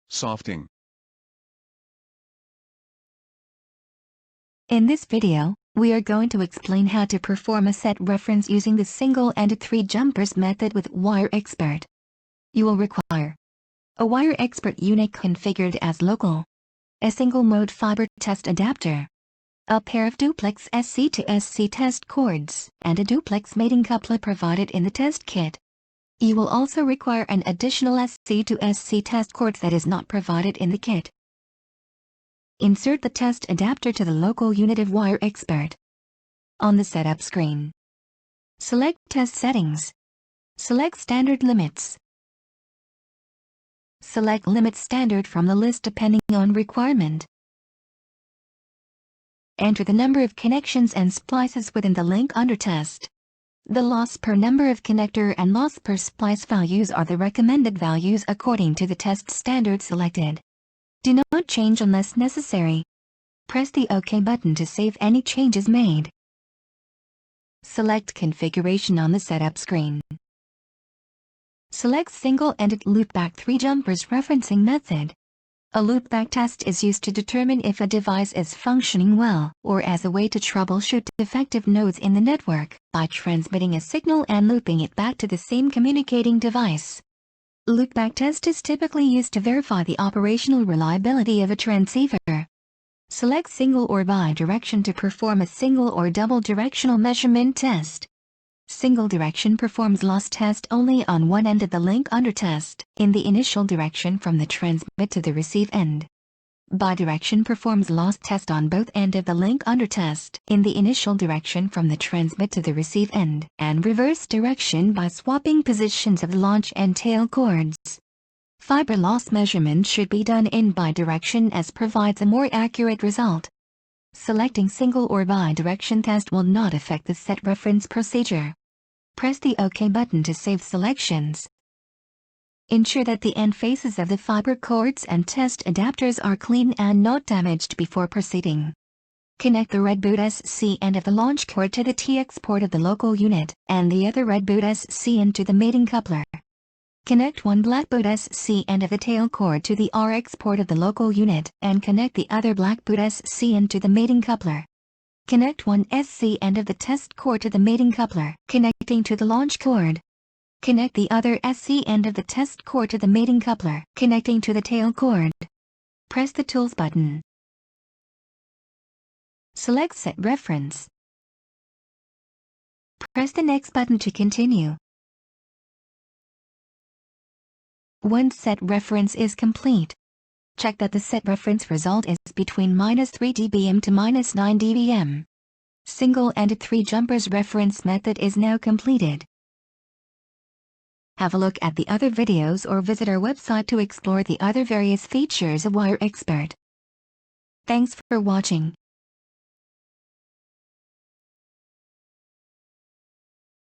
Softing. In this video, we are going to explain how to perform a set reference using the single and three jumpers method with WireXpert. You will require a WireXpert unit configured as local, a single-mode fiber test adapter, a pair of duplex SC to SC test cords, and a duplex mating coupler provided in the test kit. You will also require an additional SC to SC test cord that is not provided in the kit. Insert the test adapter to the local unit of WireXpert. On the setup screen, select Test Settings. Select Standard Limits. Select Limit Standard from the list depending on requirement. Enter the number of connections and splices within the link under test. The loss per number of connector and loss per splice values are the recommended values according to the test standard selected. Do not change unless necessary. Press the OK button to save any changes made. Select Configuration on the setup screen. Select Single-Ended Loopback 3 Jumpers Referencing Method. A loopback test is used to determine if a device is functioning well, or as a way to troubleshoot defective nodes in the network, by transmitting a signal and looping it back to the same communicating device. Loopback test is typically used to verify the operational reliability of a transceiver. Select Single or Bi-Direction to perform a single or double directional measurement test. Single direction performs loss test only on one end of the link under test, in the initial direction from the transmit to the receive end. Bidirection performs loss test on both ends of the link under test, in the initial direction from the transmit to the receive end, and reverse direction by swapping positions of the launch and tail cords. Fiber loss measurement should be done in bidirection as provides a more accurate result. Selecting single or bidirection test will not affect the set reference procedure. Press the OK button to save selections. Ensure that the end faces of the fiber cords and test adapters are clean and not damaged before proceeding. Connect the red boot SC end of the launch cord to the TX port of the local unit, and the other red boot SC end to the mating coupler. Connect one black boot SC end of the tail cord to the RX port of the local unit, and connect the other black boot SC end to the mating coupler. Connect one SC end of the test cord to the mating coupler, connecting to the launch cord. Connect the other SC end of the test cord to the mating coupler, connecting to the tail cord. Press the Tools button. Select Set Reference. Press the Next button to continue. Once set reference is complete, check that the set reference result is between -3 dBm to -9 dBm. Single and 3 jumpers reference method is now completed. Have a look at the other videos or visit our website to explore the other various features of WireXpert. Thanks for watching.